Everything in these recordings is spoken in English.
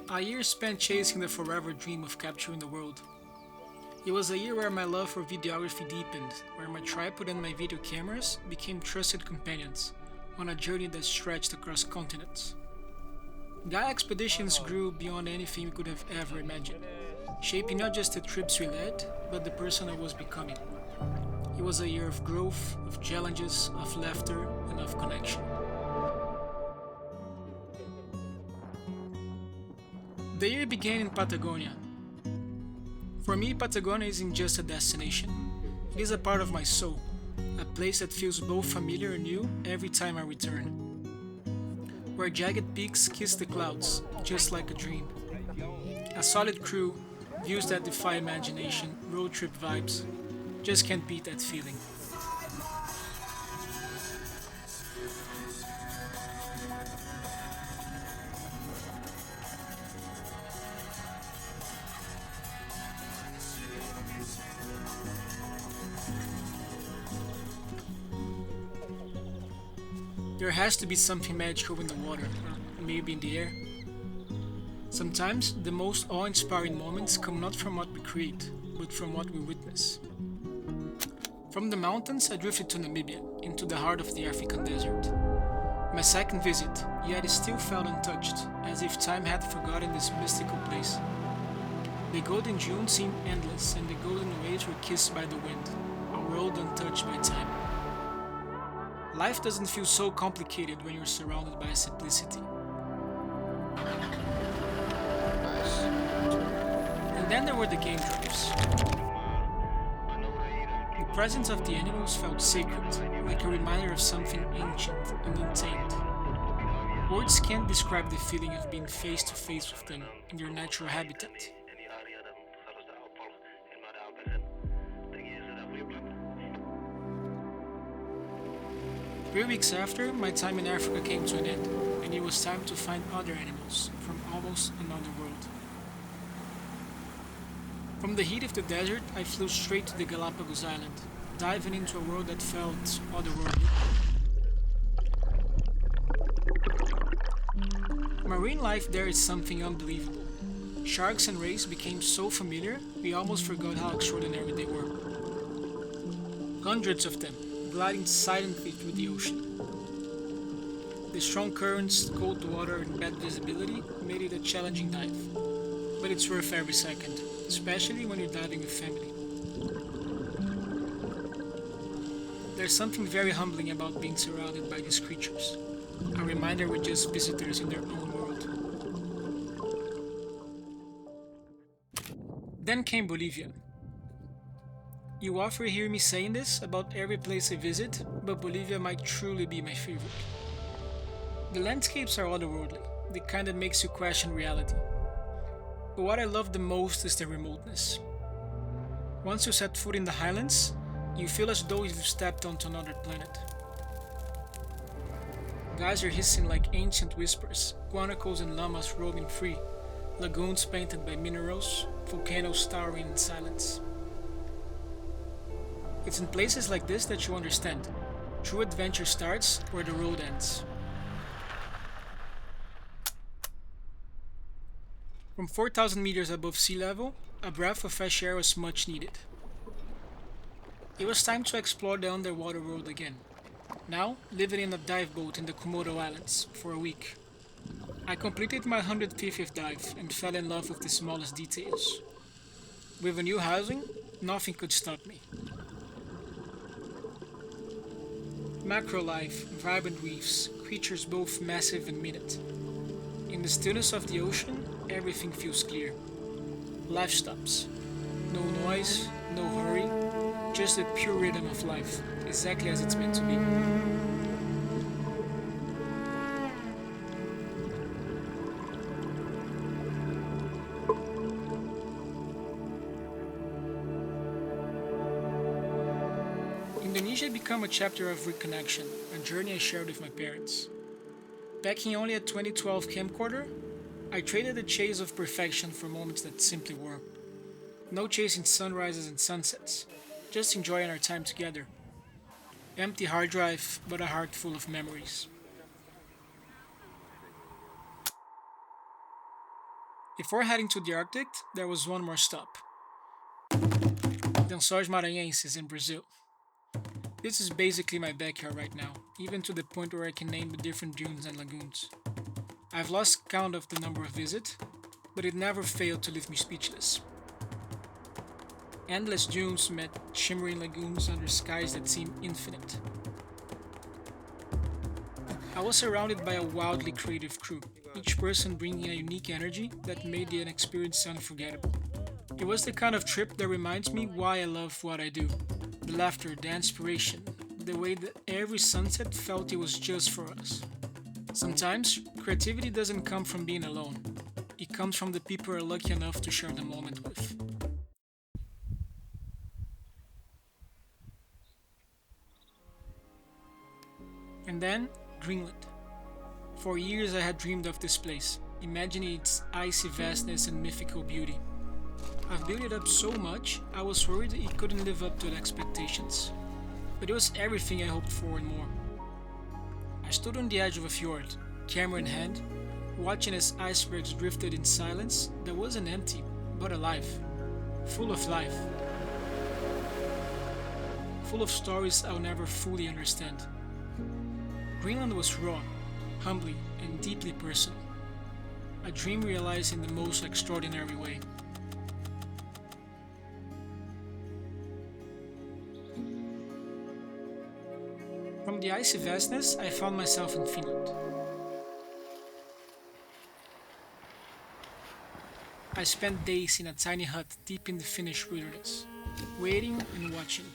A year spent chasing the forever dream of capturing the world. It was a year where my love for videography deepened, where my tripod and my video cameras became trusted companions on a journey that stretched across continents. Gaia expeditions grew beyond anything we could have ever imagined, shaping not just the trips we led, but the person I was becoming. It was a year of growth, of challenges, of laughter, and of connection. The year began in Patagonia. For me, Patagonia isn't just a destination, it is a part of my soul, a place that feels both familiar and new every time I return. Where jagged peaks kiss the clouds, just like a dream. A solid crew, views that defy imagination, road trip vibes. Just can't beat that feeling. There has to be something magical in the water, or maybe in the air. Sometimes the most awe inspiring moments come not from what we create, but from what we witness. From the mountains, I drifted to Namibia, into the heart of the African desert. My second visit, yet it still felt untouched, as if time had forgotten this mystical place. The golden dunes seemed endless, and the golden waves were kissed by the wind, a world untouched by time. Life doesn't feel so complicated when you're surrounded by simplicity. And then there were the game drives. The presence of the animals felt sacred, like a reminder of something ancient and untamed. Words can't describe the feeling of being face to face with them in their natural habitat. 3 weeks after, my time in Africa came to an end, and it was time to find other animals from almost another world. From the heat of the desert, I flew straight to the Galapagos island, diving into a world that felt otherworldly. Marine life there is something unbelievable. Sharks and rays became so familiar, we almost forgot how extraordinary they were. Hundreds of them, gliding silently through the ocean. The strong currents, cold water, and bad visibility made it a challenging dive. But it's worth every second, especially when you're diving with family. There's something very humbling about being surrounded by these creatures. A reminder we're just visitors in their own world. Then came Bolivia. You often hear me saying this about every place I visit, but Bolivia might truly be my favorite. The landscapes are otherworldly, the kind that makes you question reality. But what I love the most is the remoteness. Once you set foot in the highlands, you feel as though you've stepped onto another planet. Guys are hissing like ancient whispers, guanacos and llamas roaming free, lagoons painted by minerals, volcanoes towering in silence. It's in places like this that you understand. True adventure starts where the road ends. From 4,000 meters above sea level, a breath of fresh air was much needed. It was time to explore the underwater world again. Now, living in a dive boat in the Komodo Islands for a week. I completed my 150th dive and fell in love with the smallest details. With a new housing, nothing could stop me. Macro life, vibrant reefs, creatures both massive and minute. In the stillness of the ocean, everything feels clear. Life stops. No noise, no hurry, just the pure rhythm of life, exactly as it's meant to be. Indonesia became a chapter of reconnection, a journey I shared with my parents. Packing only a 2012 camcorder, I traded the chase of perfection for moments that simply were. No chasing sunrises and sunsets, just enjoying our time together. Empty hard drive, but a heart full of memories. Before heading to the Arctic, there was one more stop, Lençóis Maranhenses in Brazil. This is basically my backyard right now, even to the point where I can name the different dunes and lagoons. I've lost count of the number of visits, but it never failed to leave me speechless. Endless dunes met shimmering lagoons under skies that seem infinite. I was surrounded by a wildly creative crew, each person bringing a unique energy that made the experience unforgettable. It was the kind of trip that reminds me why I love what I do. The laughter, the inspiration, the way that every sunset felt it was just for us. Sometimes, creativity doesn't come from being alone. It comes from the people we're lucky enough to share the moment with. And then, Greenland. For years I had dreamed of this place, imagining its icy vastness and mythical beauty. I've built it up so much, I was worried it couldn't live up to the expectations. But it was everything I hoped for and more. I stood on the edge of a fjord, camera in hand, watching as icebergs drifted in silence that wasn't empty, but alive, full of life, full of stories I'll never fully understand. Greenland was raw, humbly, and deeply personal. A dream realized in the most extraordinary way. From the icy vastness, I found myself in Finland. I spent days in a tiny hut deep in the Finnish wilderness, waiting and watching.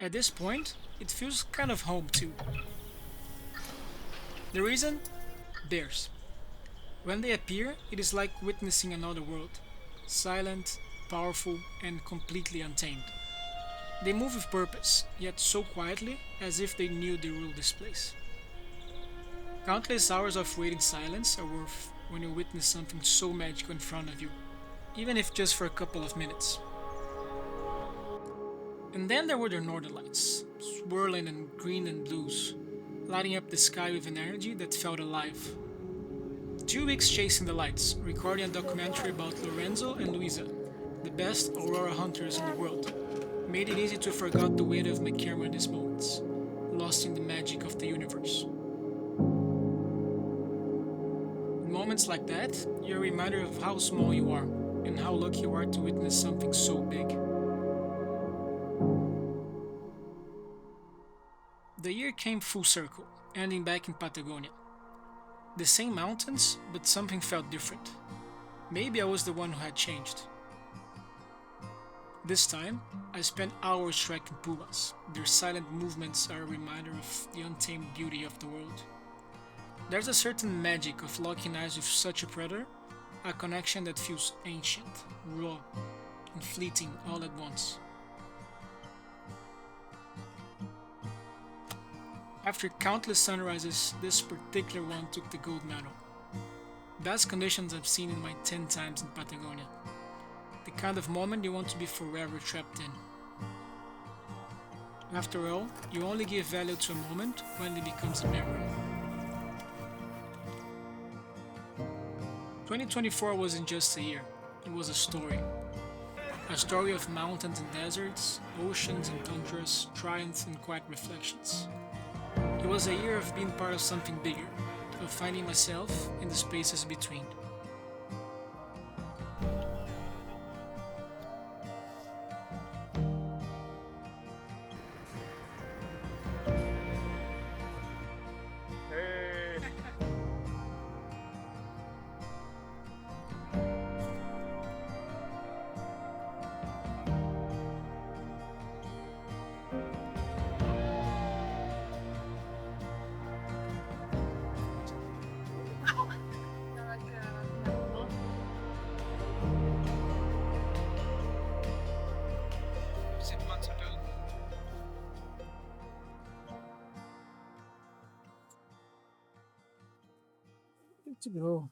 At this point, it feels kind of home too. The reason? Bears. When they appear, it is like witnessing another world, silent, powerful, and completely untamed. They move with purpose, yet so quietly as if they knew they ruled this place. Countless hours of waiting silence are worth when you witness something so magical in front of you, even if just for a couple of minutes. And then there were the northern lights, swirling in green and blues, lighting up the sky with an energy that felt alive. 2 weeks chasing the lights, recording a documentary about Lorenzo and Luisa, the best aurora hunters in the world, made it easy to forget the weight of my camera in these moments, lost in the magic of the universe. In moments like that, you're reminded of how small you are and how lucky you are to witness something so big. The year came full circle, ending back in Patagonia. The same mountains, but something felt different. Maybe I was the one who had changed. This time, I spent hours tracking pumas. Their silent movements are a reminder of the untamed beauty of the world. There's a certain magic of locking eyes with such a predator, a connection that feels ancient, raw, and fleeting all at once. After countless sunrises, this particular one took the gold medal. Best conditions I've seen in my 10 times in Patagonia. The kind of moment you want to be forever trapped in. After all, you only give value to a moment when it becomes a memory. 2024 wasn't just a year, it was a story. A story of mountains and deserts, oceans and tundras, triumphs and quiet reflections. It was a year of being part of something bigger, of finding myself in the spaces between. Good to go.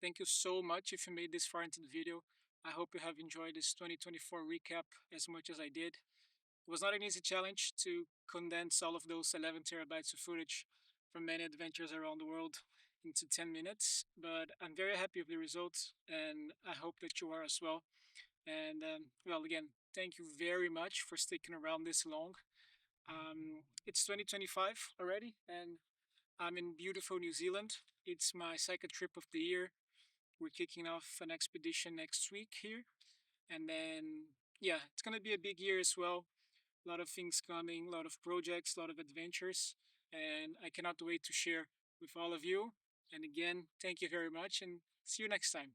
Thank you so much if you made this far into the video. I hope you have enjoyed this 2024 recap as much as I did. It was not an easy challenge to condense all of those 11 terabytes of footage from many adventures around the world. into 10 minutes, but I'm very happy with the results and I hope that you are as well. And well, again, thank you very much for sticking around this long. It's 2025 already, and I'm in beautiful New Zealand. It's my second trip of the year. We're kicking off an expedition next week here. And then, yeah, it's going to be a big year as well. A lot of things coming, a lot of projects, a lot of adventures. And I cannot wait to share with all of you. And again, thank you very much and see you next time.